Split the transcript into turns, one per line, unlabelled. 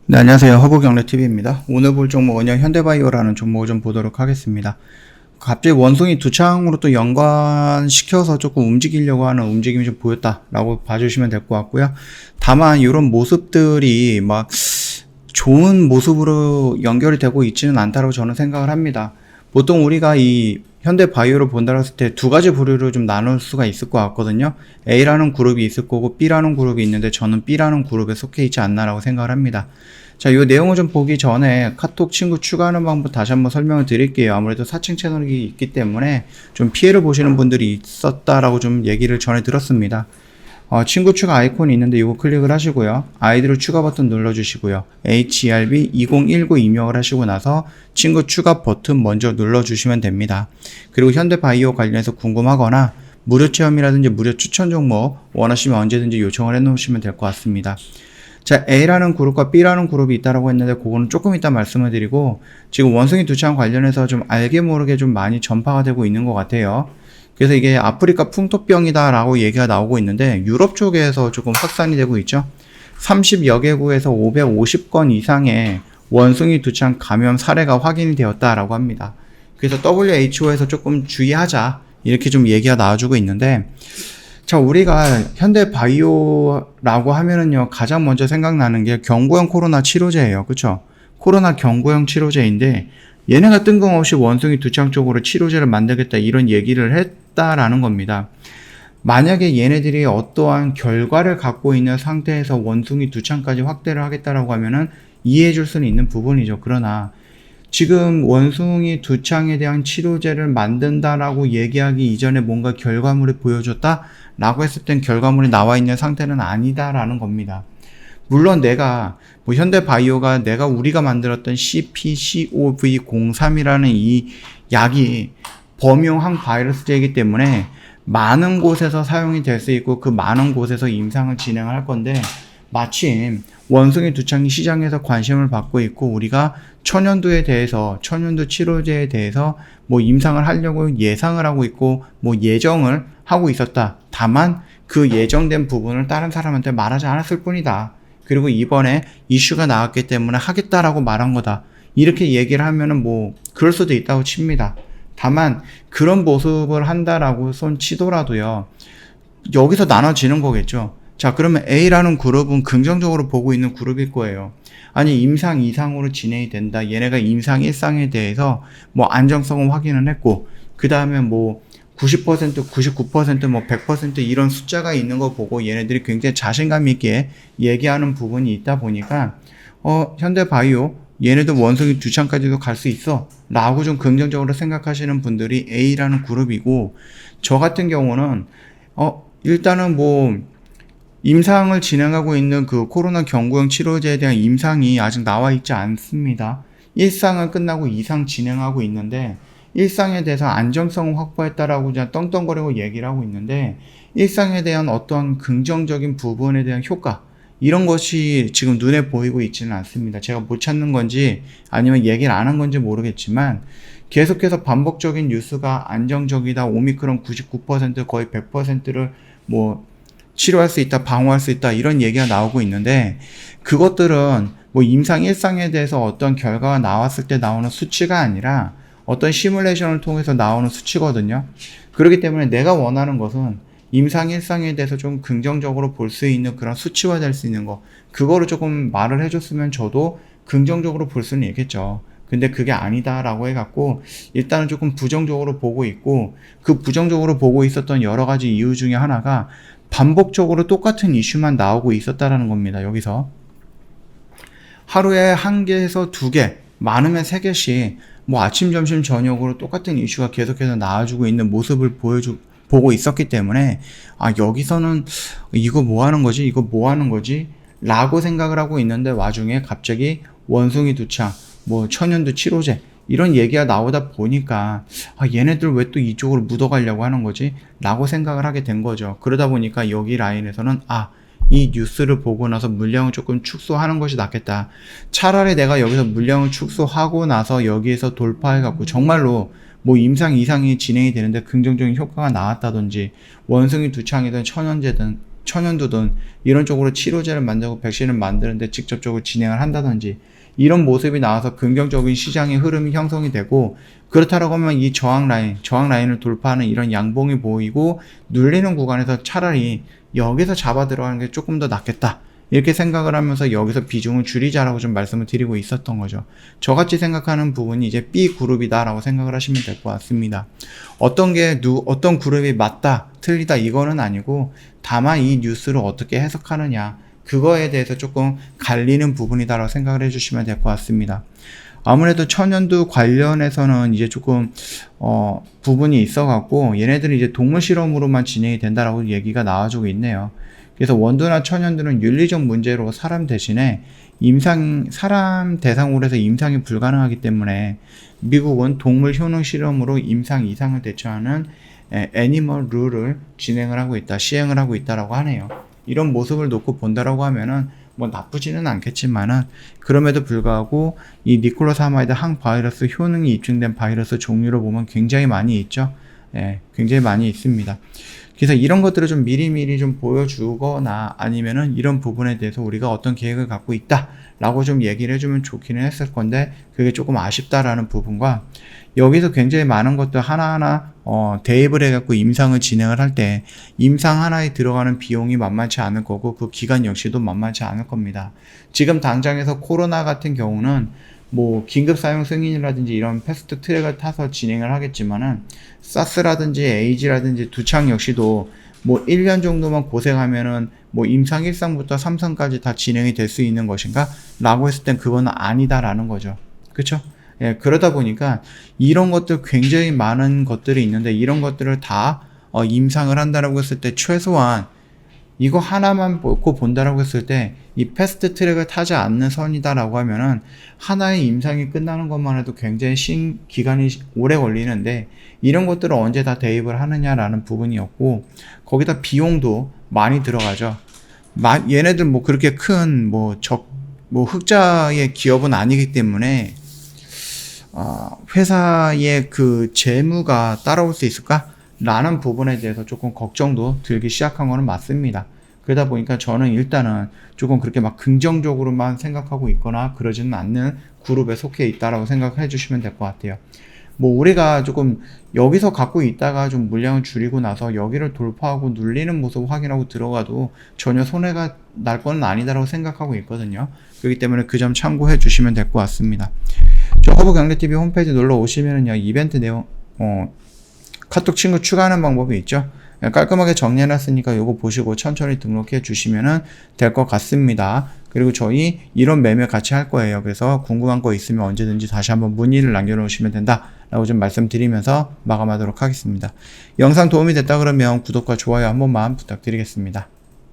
네, 안녕하세요. 허브경례TV입니다. 오늘 볼 종목은요, 현대바이오라는 종목을 좀 보도록 하겠습니다. 갑자기 원숭이 두 창으로 또 연관시켜서 조금 움직이려고 하는 움직임이 좀 보였다라고 봐주시면 될 것 같고요. 다만 이런 모습들이 막 좋은 모습으로 연결이 되고 있지는 않다고 저는 생각을 합니다. 보통 우리가 이 현대바이오를 본다고 했을 때 두 가지 부류로 좀 나눌 수가 있을 것 같거든요. A라는 그룹이 있을 거고 B라는 그룹이 있는데 저는 B라는 그룹에 속해 있지 않나라고 생각을 합니다. 자, 이 내용을 좀 보기 전에 카톡 친구 추가하는 방법 다시 한번 설명을 드릴게요. 아무래도 사칭 채널이 있기 때문에 좀 피해를 보시는 분들이 있었다라고 좀 얘기를 전해 들었습니다. 친구 추가 아이콘이 있는데 이거 클릭을 하시고요. 아이디로 추가 버튼 눌러주시고요. HRB2019 입력을 하시고 나서 친구 추가 버튼 먼저 눌러주시면 됩니다. 그리고 현대바이오 관련해서 궁금하거나 무료 체험이라든지 무료 추천 종목 원하시면 언제든지 요청을 해 놓으시면 될 것 같습니다. 자, A라는 그룹과 B라는 그룹이 있다라고 했는데 그거는 조금 이따 말씀을 드리고 지금 원숭이 두창 관련해서 좀 알게 모르게 좀 많이 전파가 되고 있는 것 같아요. 그래서 이게 아프리카 풍토병이다 라고 얘기가 나오고 있는데 유럽 쪽에서 조금 확산이 되고 있죠. 30여 개국에서 550건 이상의 원숭이 두창 감염 사례가 확인이 되었다라고 합니다. 그래서 WHO에서 조금 주의하자 이렇게 좀 얘기가 나와주고 있는데 자, 우리가 현대바이오라고 하면은요 가장 먼저 생각나는 게 경구형 코로나 치료제예요. 그쵸? 코로나 경구형 치료제인데 얘네가 뜬금없이 원숭이 두창 쪽으로 치료제를 만들겠다 이런 얘기를 했다라는 겁니다. 만약에 얘네들이 어떠한 결과를 갖고 있는 상태에서 원숭이 두창까지 확대를 하겠다라고 하면은 이해해 줄 수는 있는 부분이죠. 그러나 지금 원숭이 두창에 대한 치료제를 만든다라고 얘기하기 이전에 뭔가 결과물이 보여줬다라고 했을 땐 결과물이 나와 있는 상태는 아니다라는 겁니다. 물론 내가 현대바이오가 우리가 만들었던 CPCOV03이라는 이 약이 범용 항바이러스제이기 때문에 많은 곳에서 사용이 될 수 있고 그 많은 곳에서 임상을 진행할 건데 마침 원숭이 두창이 시장에서 관심을 받고 있고 우리가 천연두에 대해서 천연두 치료제에 대해서 임상을 하려고 예상을 하고 있고 예정을 하고 있었다. 다만 그 예정된 부분을 다른 사람한테 말하지 않았을 뿐이다. 그리고 이번에 이슈가 나왔기 때문에 하겠다라고 말한 거다. 이렇게 얘기를 하면은 그럴 수도 있다고 칩니다. 다만 그런 모습을 한다라고 손 치더라도요. 여기서 나눠지는 거겠죠. 자, 그러면 A라는 그룹은 긍정적으로 보고 있는 그룹일 거예요. 아니, 임상 2상으로 진행이 된다. 얘네가 임상 1상에 대해서 안정성은 확인을 했고, 그 다음에 90%, 99%, 100% 이런 숫자가 있는 거 보고 얘네들이 굉장히 자신감 있게 얘기하는 부분이 있다 보니까, 현대바이오, 얘네들 원숭이 두창까지도 갈 수 있어. 라고 좀 긍정적으로 생각하시는 분들이 A라는 그룹이고, 저 같은 경우는, 일단은 임상을 진행하고 있는 그 코로나 경구형 치료제에 대한 임상이 아직 나와 있지 않습니다. 1상은 끝나고 2상 진행하고 있는데 1상에 대해서 안정성을 확보했다라고 그냥 떵떵거리고 얘기를 하고 있는데 1상에 대한 어떠한 긍정적인 부분에 대한 효과 이런 것이 지금 눈에 보이고 있지는 않습니다. 제가 못 찾는 건지 아니면 얘기를 안 한 건지 모르겠지만 계속해서 반복적인 뉴스가 안정적이다, 오미크론 99% 거의 100%를 치료할 수 있다, 방어할 수 있다 이런 얘기가 나오고 있는데 그것들은 임상 1상에 대해서 어떤 결과가 나왔을 때 나오는 수치가 아니라 어떤 시뮬레이션을 통해서 나오는 수치거든요. 그렇기 때문에 내가 원하는 것은 임상 1상에 대해서 좀 긍정적으로 볼 수 있는 그런 수치화 될 수 있는 거 그거를 조금 말을 해줬으면 저도 긍정적으로 볼 수는 있겠죠. 근데 그게 아니다라고 해갖고 일단은 조금 부정적으로 보고 있고 그 부정적으로 보고 있었던 여러 가지 이유 중에 하나가 반복적으로 똑같은 이슈만 나오고 있었다라는 겁니다. 여기서 하루에 1개에서 2개, 많으면 3개씩 아침, 점심, 저녁으로 똑같은 이슈가 계속해서 나와주고 있는 모습을 보고 있었기 때문에 여기서는 이거 뭐 하는 거지? 이거 뭐 하는 거지? 라고 생각을 하고 있는데 와중에 갑자기 원숭이 두창, 천연두 치료제 이런 얘기가 나오다 보니까 얘네들 왜 또 이쪽으로 묻어가려고 하는 거지? 라고 생각을 하게 된 거죠. 그러다 보니까 여기 라인에서는 이 뉴스를 보고 나서 물량을 조금 축소하는 것이 낫겠다. 차라리 내가 여기서 물량을 축소하고 나서 여기에서 돌파해갖고 정말로 뭐 임상 이상이 진행이 되는데 긍정적인 효과가 나왔다든지 원숭이 두창이든 천연두든 이런 쪽으로 치료제를 만들고 백신을 만드는데 직접적으로 진행을 한다든지 이런 모습이 나와서 긍정적인 시장의 흐름이 형성이 되고 그렇다라고 하면 이 저항 라인을 돌파하는 이런 양봉이 보이고 눌리는 구간에서 차라리 여기서 잡아 들어가는 게 조금 더 낫겠다. 이렇게 생각을 하면서 여기서 비중을 줄이자라고 좀 말씀을 드리고 있었던 거죠. 저같이 생각하는 부분이 이제 B그룹이다라고 생각을 하시면 될 것 같습니다. 어떤 그룹이 맞다, 틀리다 이거는 아니고 다만 이 뉴스를 어떻게 해석하느냐 그거에 대해서 조금 갈리는 부분이다라고 생각을 해주시면 될 것 같습니다. 아무래도 천연두 관련해서는 이제 조금 부분이 있어갖고 얘네들은 이제 동물 실험으로만 진행이 된다라고 얘기가 나와주고 있네요. 그래서 원두나 천연두는 윤리적 문제로 사람 대신에 사람 대상으로 해서 임상이 불가능하기 때문에 미국은 동물 효능 실험으로 임상 이상을 대처하는 애니멀 룰을 시행을 하고 있다라고 하네요. 이런 모습을 놓고 본다라고 하면은 뭐 나쁘지는 않겠지만은 그럼에도 불구하고 이 니콜로사마이드 항바이러스 효능이 입증된 바이러스 종류로 보면 굉장히 많이 있죠. 굉장히 많이 있습니다. 그래서 이런 것들을 좀 미리미리 좀 보여주거나 아니면은 이런 부분에 대해서 우리가 어떤 계획을 갖고 있다 라고 좀 얘기를 해주면 좋기는 했을 건데 그게 조금 아쉽다라는 부분과 여기서 굉장히 많은 것들 하나하나 대입을 해갖고 임상을 진행을 할 때 임상 하나에 들어가는 비용이 만만치 않을 거고 그 기간 역시도 만만치 않을 겁니다. 지금 당장에서 코로나 같은 경우는 뭐 긴급 사용 승인이라든지 이런 패스트 트랙을 타서 진행을 하겠지만은 사스라든지 에이즈라든지 두창 역시도 뭐 1년 정도만 고생하면은 뭐 임상 1상부터 3상까지 다 진행이 될 수 있는 것인가? 라고 했을 땐 그거는 아니다라는 거죠. 그쵸? 그러다 보니까 이런 것들 굉장히 많은 것들이 있는데 이런 것들을 다 임상을 한다라고 했을 때 최소한 이거 하나만 놓고 본다라고 했을 때 이 패스트 트랙을 타지 않는 선이다라고 하면은 하나의 임상이 끝나는 것만 해도 굉장히 기간이 오래 걸리는데 이런 것들을 언제 다 대입을 하느냐라는 부분이었고 거기다 비용도 많이 들어가죠. 얘네들 뭐 그렇게 큰 흑자의 기업은 아니기 때문에 회사의 그 재무가 따라올 수 있을까? 라는 부분에 대해서 조금 걱정도 들기 시작한 거는 맞습니다. 그러다 보니까 저는 일단은 조금 그렇게 막 긍정적으로만 생각하고 있거나 그러지는 않는 그룹에 속해 있다라고 생각해 주시면 될 것 같아요. 뭐 우리가 조금 여기서 갖고 있다가 좀 물량을 줄이고 나서 여기를 돌파하고 눌리는 모습을 확인하고 들어가도 전혀 손해가 날 건 아니다라고 생각하고 있거든요. 그렇기 때문에 그 점 참고해 주시면 될 것 같습니다. 저 허브경제TV 홈페이지 놀러 오시면은요, 이벤트 내용, 카톡 친구 추가하는 방법이 있죠. 깔끔하게 정리해놨으니까 이거 보시고 천천히 등록해 주시면 될 것 같습니다. 그리고 저희 이런 매매 같이 할 거예요. 그래서 궁금한 거 있으면 언제든지 다시 한번 문의를 남겨놓으시면 된다 라고 좀 말씀드리면서 마감하도록 하겠습니다. 영상 도움이 됐다 그러면 구독과 좋아요 한 번만 부탁드리겠습니다.